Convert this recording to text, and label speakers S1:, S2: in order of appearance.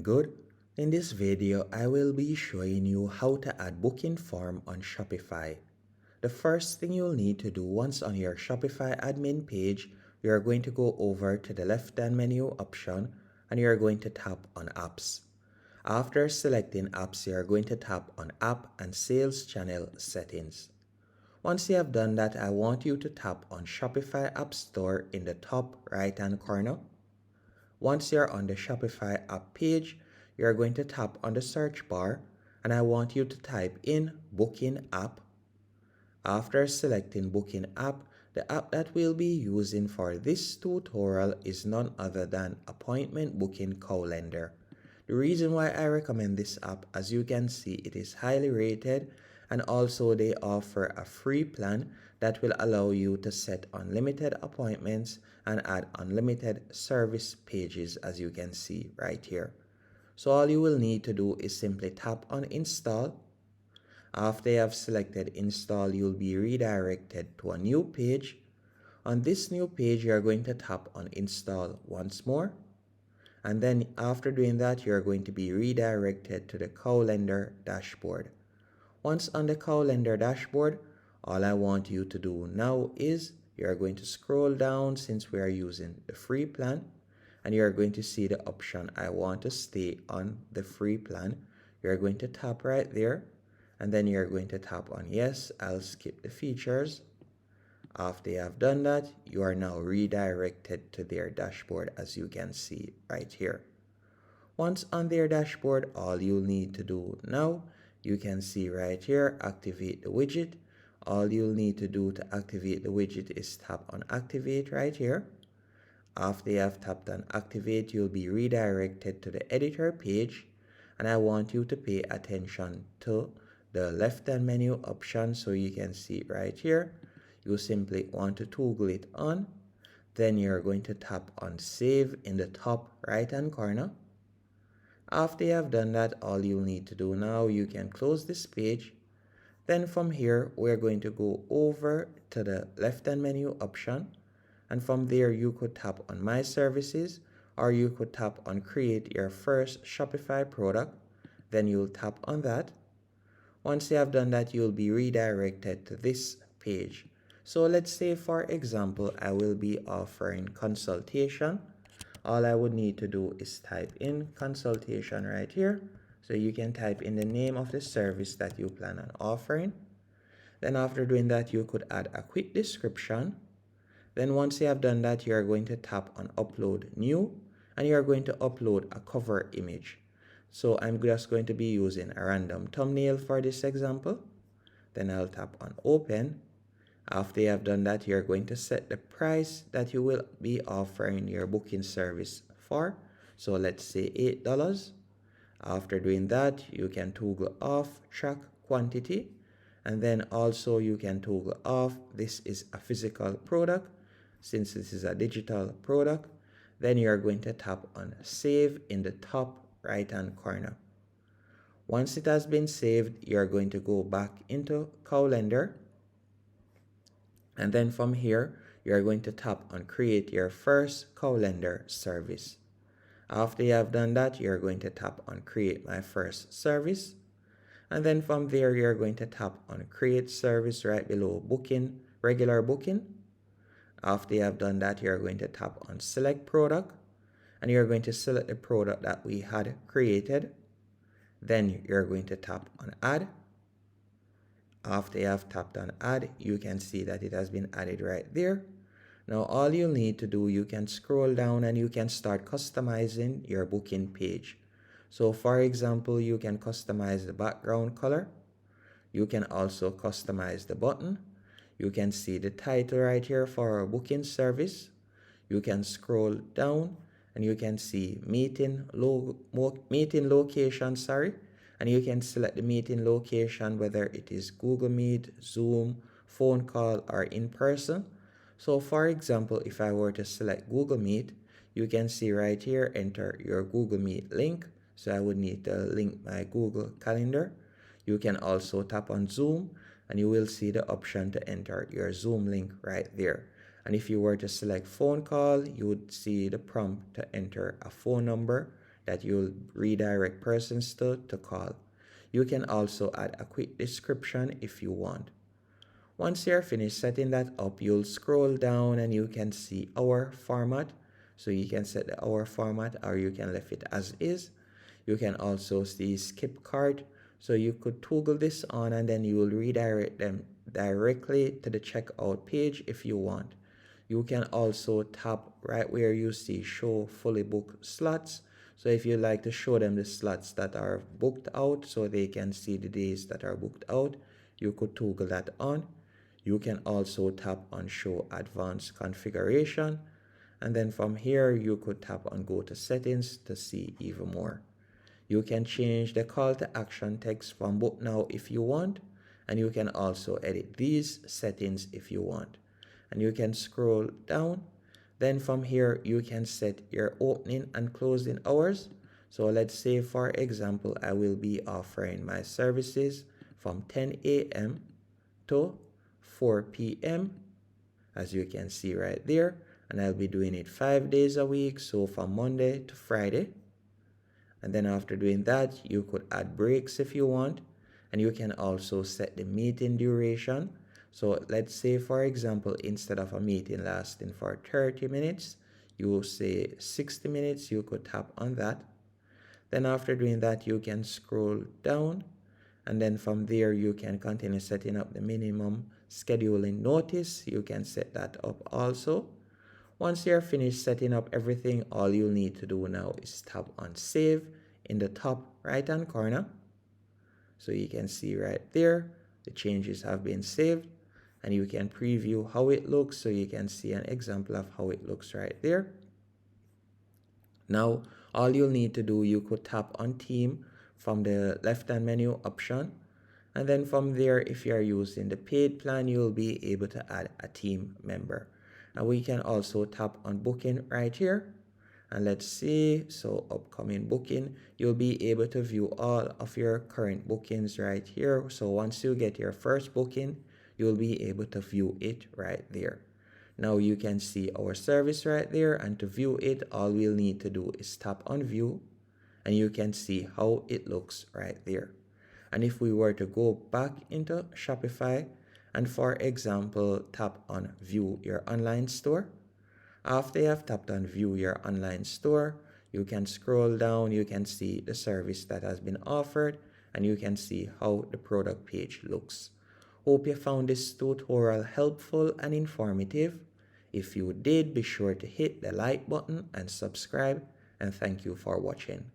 S1: good? In this video, I will be showing you how to add booking form on Shopify. The first thing you'll need to do once on your Shopify admin page, you're going to go over to the left-hand menu option and you're going to tap on Apps. After selecting Apps, you're going to tap on App and Sales Channel Settings. Once you have done that, I want you to tap on Shopify App Store in the top right-hand corner. Once you're on the Shopify app page, you're going to tap on the search bar and I want you to type in Booking App. After selecting Booking App, the app that we'll be using for this tutorial is none other than Appointment Booking Calendar. The reason why I recommend this app, as you can see, it is highly rated and also they offer a free plan that will allow you to set unlimited appointments and add unlimited service pages, as you can see right here. So all you will need to do is simply tap on Install. After you have selected Install, you'll be redirected to a new page. On this new page, you're going to tap on Install once more. And then after doing that, you're going to be redirected to the calendar dashboard. Once on the calendar dashboard, all I want you to do now is you're going to scroll down since we are using the free plan and you're going to see the option I want to stay on the free plan. You're going to tap right there and then you're going to tap on yes, I'll skip the features. After you have done that, you are now redirected to their dashboard, as you can see right here. Once on their dashboard, all you'll need to do now, you can see right here, activate the widget. All you'll need to do to activate the widget is tap on activate right here. After you have tapped on activate, you'll be redirected to the editor page. And I want you to pay attention to the left-hand menu option, so you can see right here. You simply want to toggle it on. Then you're going to tap on save in the top right-hand corner. After you have done that, all you'll need to do now, you can close this page. Then from here, we're going to go over to the left-hand menu option. And from there, you could tap on My Services, or you could tap on Create Your First Shopify Product. Then you'll tap on that. Once you have done that, you'll be redirected to this page. So let's say, for example, I will be offering consultation. All I would need to do is type in consultation right here. So you can type in the name of the service that you plan on offering. Then after doing that, you could add a quick description. Then once you have done that, you're going to tap on upload new and you're going to upload a cover image. So I'm just going to be using a random thumbnail for this example. Then I'll tap on open. After you have done that, you're going to set the price that you will be offering your booking service for. So let's say $8. After doing that, you can toggle off track quantity. And then also you can toggle off this is a physical product. Since this is a digital product, then you're going to tap on save in the top right hand corner. Once it has been saved, you're going to go back into calendar. And then from here, you're going to tap on create your first calendar service. After you have done that, you're going to tap on create my first service. And then from there, you're going to tap on create service right below booking, regular booking. After you have done that, you're going to tap on select product. And you're going to select the product that we had created. Then you're going to tap on add. After you have tapped on add, you can see that it has been added right there. Now all you need to do, you can scroll down and you can start customizing your booking page. So for example, you can customize the background color. You can also customize the button. You can see the title right here for our booking service. You can scroll down and you can see meeting location, and you can select the meeting location, whether it is Google Meet, Zoom, phone call, or in person. So for example, if I were to select Google Meet, you can see right here, enter your Google Meet link. So I would need to link my Google Calendar. You can also tap on Zoom and you will see the option to enter your Zoom link right there. And if you were to select phone call, you would see the prompt to enter a phone number that you'll redirect persons to call. You can also add a quick description if you want. Once you're finished setting that up, you'll scroll down and you can see our format. So you can set the hour format or you can leave it as is. You can also see skip cart. So you could toggle this on and then you will redirect them directly to the checkout page if you want. You can also tap right where you see show fully booked slots. So if you like to show them the slots that are booked out so they can see the days that are booked out, you could toggle that on. You can also tap on show advanced configuration, and then from here you could tap on go to settings to see even more. You can change the call to action text from book now if you want, and you can also edit these settings if you want. And you can scroll down. Then from here you can set your opening and closing hours. So let's say for example I will be offering my services from 10 a.m. to 4 p.m. as you can see right there, and I'll be doing it 5 days a week, so from Monday to Friday. And then after doing that, you could add breaks if you want, and you can also set the meeting duration. So let's say for example, instead of a meeting lasting for 30 minutes, you will say 60 minutes, you could tap on that. Then after doing that, you can scroll down, and then from there you can continue setting up the minimum scheduling notice. You can set that up also. Once you're finished setting up everything, all you'll need to do now is tap on save in the top right hand corner. So you can see right there the changes have been saved, and you can preview how it looks, so you can see an example of how it looks right there. Now all you'll need to do, you could tap on theme from the left hand menu option, and then from there, if you are using the paid plan, you'll be able to add a team member. And we can also tap on booking right here, and let's see, so upcoming booking, you'll be able to view all of your current bookings right here. So once you get your first booking, you'll be able to view it right there. Now you can see our service right there, and to view it, all we'll need to do is tap on view, and you can see how it looks right there. And if we were to go back into Shopify and for example tap on view your online store, after you have tapped on view your online store, you can scroll down, you can see the service that has been offered, and you can see how the product page looks. Hope you found this tutorial helpful and informative. If you did, be sure to hit the like button and subscribe, and thank you for watching.